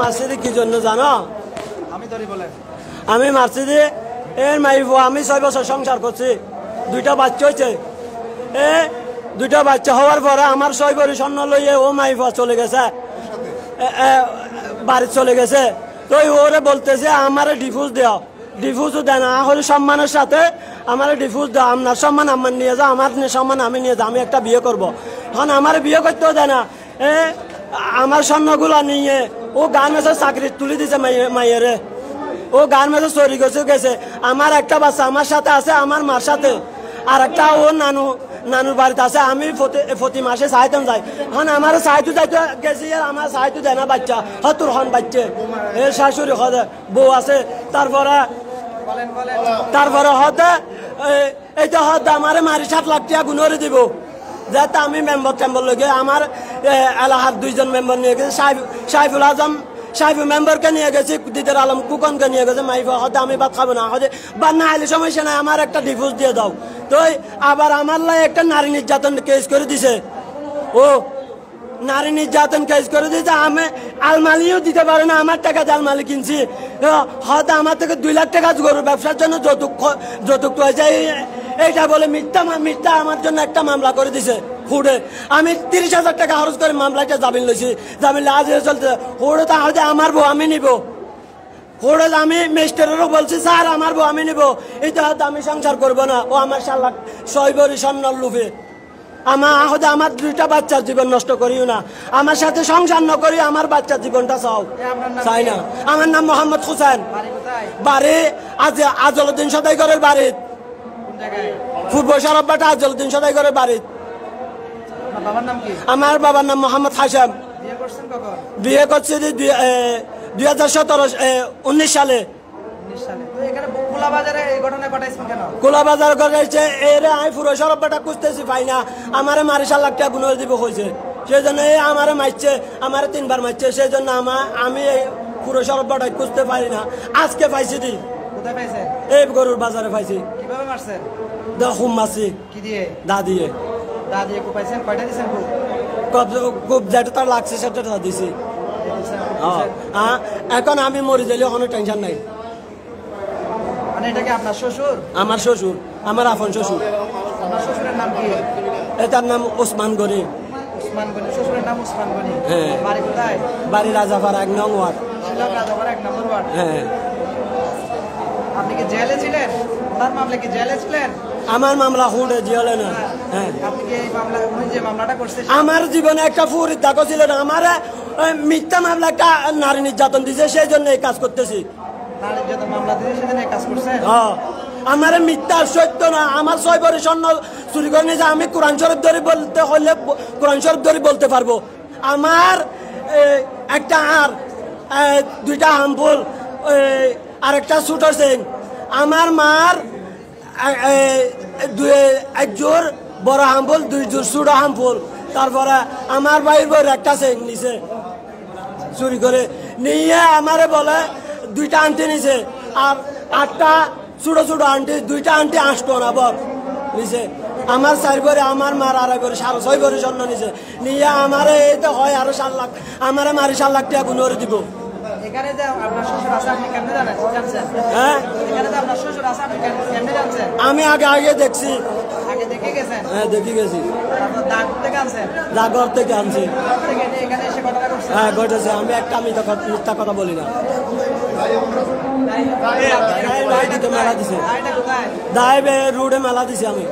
মারছি কি জন্য জানো? আমি মারছি যে এর মাইফো আমি 6 বছর সংসার করছি, 2টা বাচ্চা হয়েছে। দুইটা বাচ্চা হওয়ার পরে আমার 6 ভরি স্বর্ণ লইয়ে ও মাইফা চলে গেছে, বাড়ি চলে গেছে। তো ওরে বলতেছে আমার ডিভোর্স দেওয়া, ডিভোর্সও দেয় না, হলে সম্মানের সাথে আমার ডিভোর্স দেওয়া, আপনার সম্মান আমার নিয়ে যাও, আমার সম্মান আমি নিয়ে যাও, আমি একটা বিয়ে করবো। এখন আমার বিয়ে করতেও দেয় না, আমার স্বর্ণগুলো নিয়ে ও গার্মেন্টসের চাকরি তুলে দিছে মাইয়েরে, ও গার্মেন্টসে চুরি গেছে। আমার একটা বাচ্চা আমার সাথে আছে, আমার মার সাথে, আর একটা ও নানুর বাড়িতে আছে। আমি প্রতি মাসে চাইতাম যাই, এখন আমার চাইতো যাইতে গেছি, আমার চাইতো দেয় না বাচ্চা, হতুর হন বাচ্চা এর শাশুড়ি হতে বউ আছে। তারপরে হতে এইটা হতে আমার মারি 7 লাখ টাকা গুণরে দিব, যাতে আমি মেম্বার টেম্বার লগে আমার এলাহার 2জন মেম্বার নিয়ে গেছে, সাইফুল আজম সাইফুল মেম্বারকে নিয়ে গেছি, দিদার আলম কুকনকে নিয়ে গেছে। মাইফা হতে আমি ভাত খাবো না, হতে বাদ না আইলে সমস্যা নাই, আমার একটা ডিভোর্স দিয়ে দাও। তো আবার আমার লাই একটা নারী নির্যাতন কেস করে দিছে, ও নারী নির্যাতন কেস করে দিয়েছে। আমি আলমালিও দিতে পারে না, আমার টাকা দিয়ে আলমালি কিনছি। হয়তো আমার থেকে 2 লাখ টাকা গরুর ব্যবসার জন্য যৌতুক হয়েছে, এইটা বলে মিথ্যা আমার জন্য একটা মামলা করে দিছে হুড়ে। আমি 30,000 টাকা খরচ করে মামলাটা জামিন লইছি, জামিন আজ চলতে হুড়ে। তাহলে আমার বউ আমি নিব, হুড়ে আমি মিস্টারেরও বলছি স্যার আমার বউ আমি নিব, এটা হয়তো আমি সংসার করবো না। ও আমার 6 ভরি স্বর্ণর লুভে আমার 2টা বাচ্চার জীবন নষ্ট করিও না, আমার সাথে সংসার ন করি, আমার বাচ্চার জীবনটা চাই না। আমার নাম মোহাম্মদ হোসেন, বাড়ি আজলউদ্দিন সদাইগরের বাড়ি, পূর্ব সরববাটা আজলউদ্দিন সদাইগরের বাড়ি। আমার বাবার নাম মোহাম্মদ হাশেম। বিয়ে করছি 2019 সালে। কোলাবাজার ঘটাইছে এর আমি পুরো সরববাটা খুঁজতেছি পাই না, আমার মারি 7 লাখ টাকা গুণর দিব হয়েছে, সেই জন্য আমার মারছে, আমার 3 বার মারছে, সেই জন্য আমি এই পুরো সরববাটা খুঁজতে পারি না। আজকে পাইছি দি, এই গরুর বাজারে পাইছি। কিভাবে মারছেন? খুব মারছি। কি দিয়ে? দা দিয়ে। দা দিয়ে খুব পাইছেন? কয়টা দিছেন? খুব যেটা তার লাগছে সেটা দিছি। এখন আমি মরে যাইলে কোনো টেনশন নাই। মানে এটা কি আপনার শ্বশুর? আমার শ্বশুর, আমার আপন শ্বশুর। আপনার শ্বশুরের নাম কি? এটার নাম ওসমান গনি। ওসমান গনি, শ্বশুরের নাম ওসমান গনি। হ্যাঁ। বাড়ি কোথায়? বাড়ি রাজাপাড়া 1 নং ওয়ার্ড। রাজাপাড়া 1 নম্বর ওয়ার্ড। হ্যাঁ। আপনি কি জেলে ছিলেন? ওনার মামলা কি জেলে ছিলেন? আমার মামলা হুড়ে জেলে না। হ্যাঁ। আপনি কি এই মামলা, উনি যে মামলাটা করছেন, আমার জীবনে একটা ফুরির দাগও ছিল না। আমার মিথ্যা মামলা একটা নারী নির্যাতন দিয়েছে, সেই জন্য এই কাজ করতেছি। নারী নির্যাতন মামলা দিয়েছে, সেজন্য এই কাজ করছেন? হ্যাঁ। আমার মিথ্যা সত্য না, আমার 6 ভরি স্বর্ণ চুরি করে নিয়েছে। আমি কোরআন শরীফ ধরে বলতে হলে কোরআন শরীফ ধরে বলতে পারবো। আমার একটা আর 2টা হামফুল আর একটা ছোট চেন, আমার মার 1 জোর বড় হামফুল, 2 জোর ছোট হামফুল। তারপরে আমার ভাইয়ের বউর একটা চেন নিছে চুরি করে নিয়ে, আমারে বলে 2টা আন্টি নিছে, আর 8টা ছোট ছোট আন্টি, 2টা আন্টি 8 টা বর নিছে। আমার 4 ভরি, আমার মার 2.5 ভরি, 6.5 ভরি স্বর্ণ নিছে নিয়ে আমারে এইটা হয় আরো 7 লাখ, আমারে মারি 7 লাখ টাকা গুণরে দিব। এখানে যে আপনার শ্বশুর আছে আপনি কেমনে জানছেন? হ্যাঁ, এখানে যে আপনার শ্বশুর আছে আপনি কেমনে জানছেন? আমি আগে দেখছি। আগে দেখে গেছেন? হ্যাঁ, দেখে গেছি। তারপর দাগর থেকে আনছেন? দাগর থেকে আনছি। এখানে এসে ঘটনা ঘটছে? হ্যাঁ, ঘটেছে। আমি একটা মিথ্যা কথা বলি না। মেলা দিছে, দাইবে রোডে মেলা দিছে। আমি